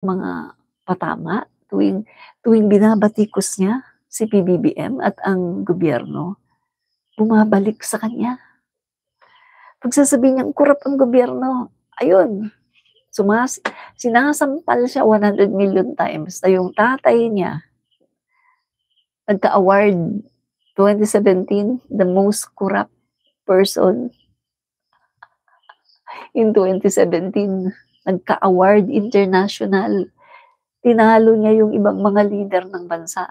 mga patama tuwing tuwing binabatikos niya si PBBM at ang gobyerno, bumabalik sa kanya. 'Pag sasabihin niyang korap ang gobyerno, ayun, sinasampal siya 100 million times na yung tatay niya nagka-award 2017, the most corrupt person in 2017, nagka-award international. Tinalo niya yung ibang mga leader ng bansa,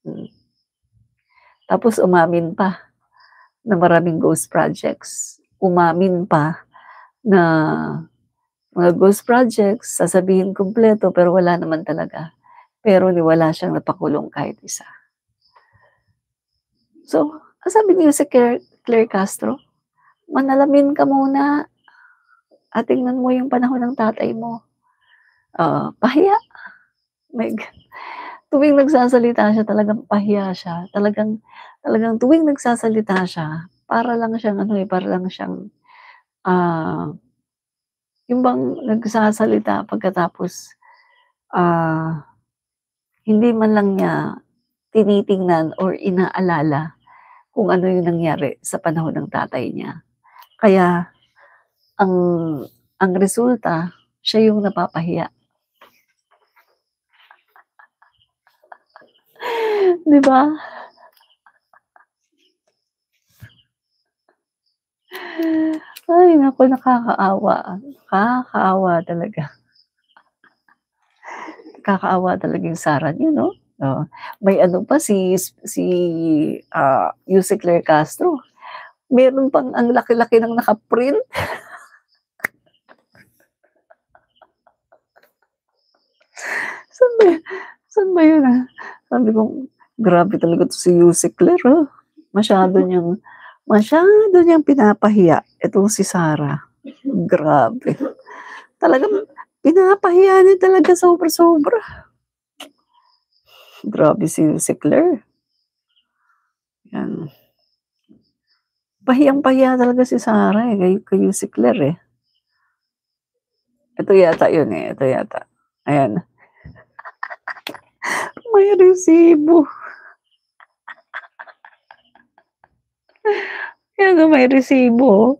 hmm. Tapos umamin pa na maraming ghost projects. Umamin pa na mga ghost projects, sasabihin kumpleto pero wala naman talaga. Pero wala siyang napakulong kahit isa. So, ang sabi ni Jose Claire Castro, manalamin ka muna at tingnan mo yung panahon ng tatay mo. Pahiya. My God. Tuwing nagsasalita siya talagang pahiya siya. Talagang tuwing nagsasalita siya, para lang siyang para lang siyang, yung bang nagsasalita pagkatapos, hindi man lang niya tinitingnan or inaalala kung ano yung nangyari sa panahon ng tatay niya. Kaya ang resulta, siya yung napapahiya. 'Di ba? Ay naku, nakakaawa. Nakakaawa talaga. Nakakaawa talaga yung Sara niyo 'no? Oh, may ano pa Jose Claire Castro, meron pang ang laki-laki ng naka-print. Saan ba yun, Sabi ko, grabe talaga 'to si Jose Claire, masyado niyang pinapahiya itong si Sara. Grabe. Talagang pinapahiya niya talaga sobra-sobra. Grabe si Jose Claire. Yan. Pahiyang-pahiya talaga si Sara, kay Jose Claire, Ito yata yun, ito yata. Ayan. May resibo. Ayan, may resibo.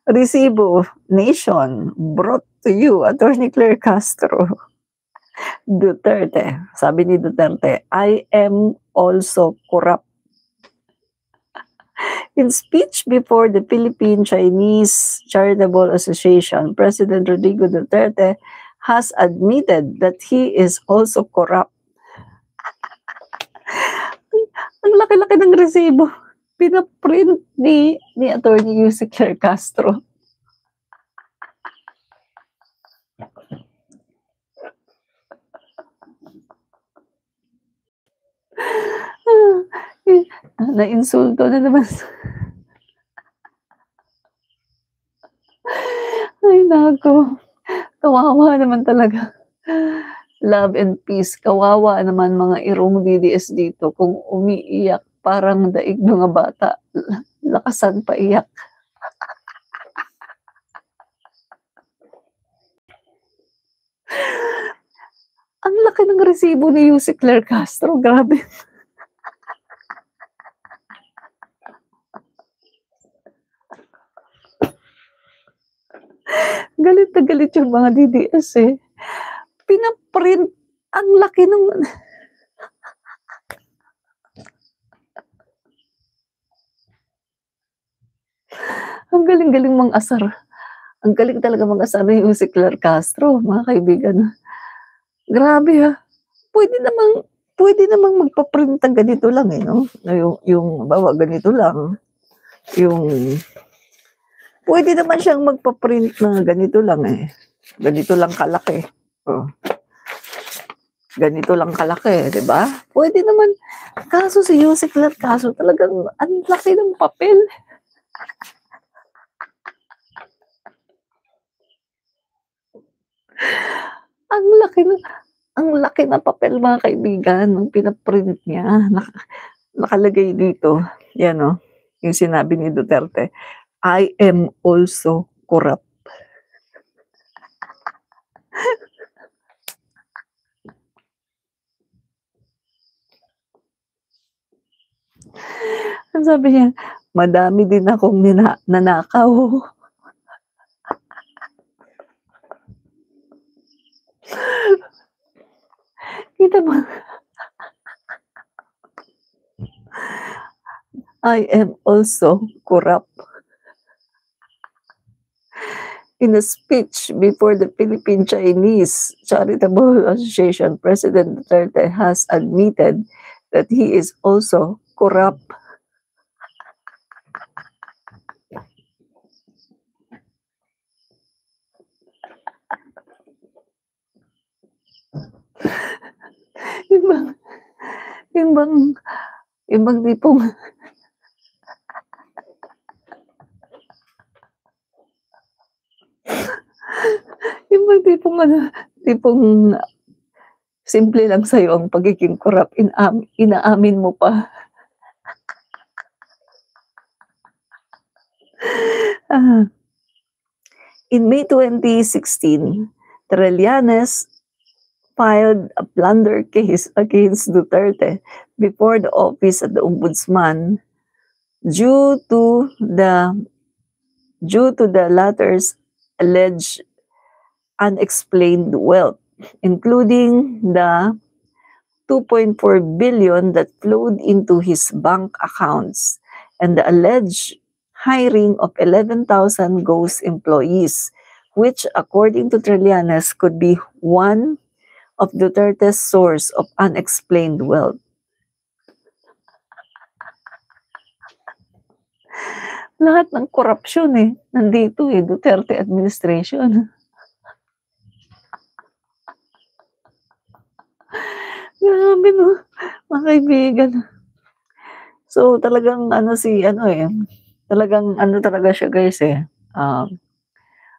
Resibo, Nation, brought to you, Attorney Claire Castro. Duterte. Sabi ni Duterte, I am also corrupt. In speech before the Philippine-Chinese Charitable Association, President Rodrigo Duterte has admitted that he is also corrupt. Ang laki-laki ng resibo. Pinaprint ni Attorney Jose Claire Castro. Nainsulto na naman. Ay naku, kawawa naman talaga. Love and peace, kawawa naman mga irong DDS dito kung umiiyak parang daig mga bata, lakasan pa iyak. Ang laki ng resibo ni Jose Claire Castro, grabe. Galit na galit yung mga DDS Pinaprint, ang laki ng ang galing-galing mang-asar. Ang galing talaga mang-asar ni Jose Claire Castro, mga kaibigan. Grabe pwede namang magpa-print ng ganito lang no? Yung bawa ganito lang. Pwede naman siyang magpa-print na ganito lang Ganito lang kalaki. Ganito lang kalaki, di ba? Pwede naman. Kaso si Jose Claire Castro talagang ang laki ng papel. Ang laki ng papel mga kaibigan nung pinaprint niya. Nakalagay dito, yan yung sinabi ni Duterte, I am also corrupt. sabi niya, "Madami din akong nanakaw." Kita mo? I am also corrupt. In a speech before the Philippine Chinese Charitable Association, President Duterte has admitted that he is also corrupt. Yung bang yung bang yung bang tipong yung bang tipong tipong simple lang sa'yo ang pagiging corrupt, inaamin mo pa. In May 2016, Trillanes filed a plunder case against Duterte before the office of the Ombudsman due to the latter's alleged unexplained wealth, including the 2.4 billion that flowed into his bank accounts and the alleged hiring of 11,000 ghost employees, which according to Trillanes could be one of Duterte's source of unexplained wealth. Lahat ng korupsyon nandito Duterte administration. Grabe no, mga kaibigan. So talagang talagang talaga siya guys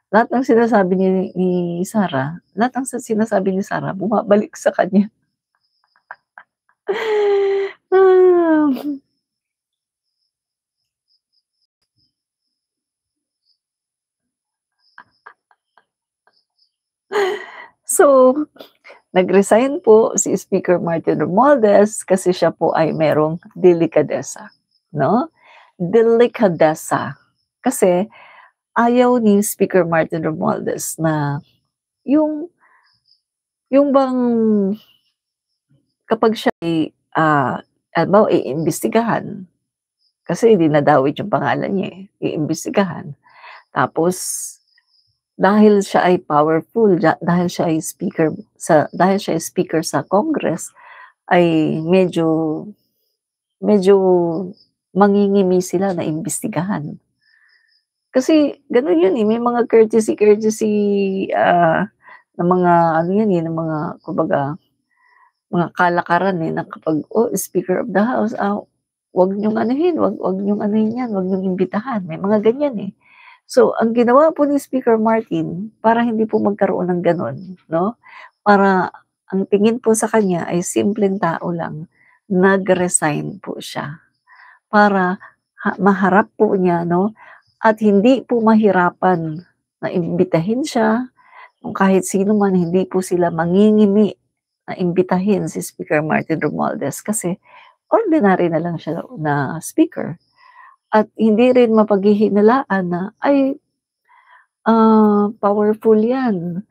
lahat ng sinasabi ni Sara, lahat ng sinasabi ni Sara bumabalik sa kanya. So, nag-resign po si Speaker Martin Romualdez kasi siya po ay merong delikadesa, no? Delikadesa. Kasi ayaw ni Speaker Martin Romualdez na yung bang kapag siya ay halimbawa iimbestigahan, kasi dinadawit yung pangalan niya iimbestigahan. Tapos dahil siya ay powerful, dahil siya ay speaker sa Congress, ay medyo mangingimi sila na imbestigahan. Kasi gano'n yun may mga courtesy na mga ng mga kumbaga, mga kalakaran na kapag, Speaker of the House, wag niyong anuhin, wag niyong anuhin yan, wag niyong imbitahan, may mga ganyan So, ang ginawa po ni Speaker Martin, para hindi po magkaroon ng gano'n, no? Para ang tingin po sa kanya ay simpleng tao lang, nag-resign po siya. Para maharap po niya, no? At hindi po mahirapan na imbitahin siya, kung kahit sino man, hindi po sila mangingimi na imbitahin si Speaker Martin Romualdez kasi ordinary na lang siya na speaker. At hindi rin mapaghihinalaan na, ay, powerful yan.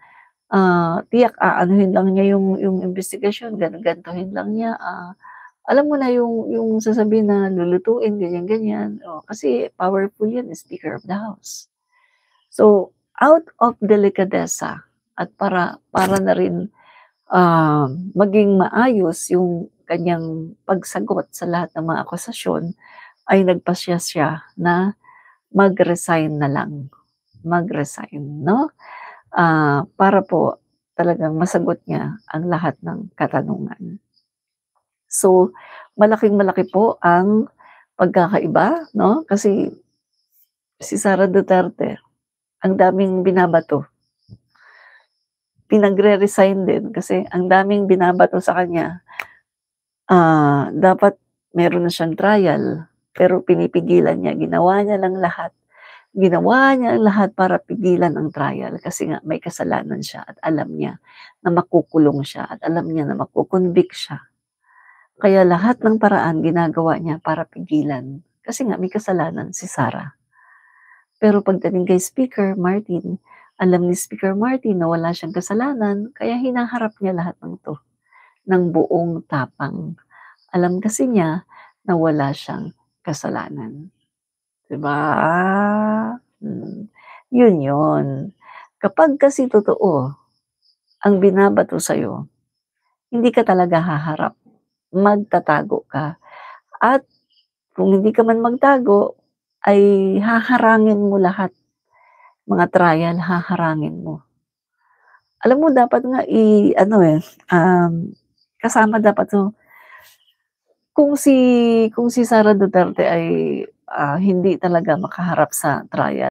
Tiyak aanuhin lang niya yung investigasyon, gantuhin lang niya. Alam mo na yung sasabihin na lulutuin, ganyan-ganyan. Kasi powerful yan, Speaker of the House. So, out of delicadeza at para na rin maging maayos yung kanyang pagsagot sa lahat ng mga akusasyon, ay nagpasya siya na mag-resign na lang. Mag-resign, no? Para po talagang masagot niya ang lahat ng katanungan. So, malaking-malaki po ang pagkakaiba, no? Kasi si Sara Duterte, ang daming binabato. Pinagre-resign din kasi ang daming binabato sa kanya. Dapat meron na siyang trial, pero pinipigilan niya. Ginawa niya ang lahat para pigilan ang trial kasi nga may kasalanan siya at alam niya na makukulong siya at alam niya na makukonvict siya. Kaya lahat ng paraan ginagawa niya para pigilan. kasi nga may kasalanan si Sara. Pero pagdating kay Speaker Martin, alam ni Speaker Martin na wala siyang kasalanan kaya hinaharap niya lahat ng 'to, ng buong tapang. Alam kasi niya na wala siyang kasalanan, 'di ba? Yun yun. Kapag kasi totoo ang binabato sa'yo, hindi ka talaga haharap, magtatago ka at kung hindi ka man magtago ay haharangin mo lahat, mga trial haharangin mo. Alam mo dapat nga i-ano, kasama dapat 'to kung si Sara Duterte ay, hindi talaga makaharap sa trial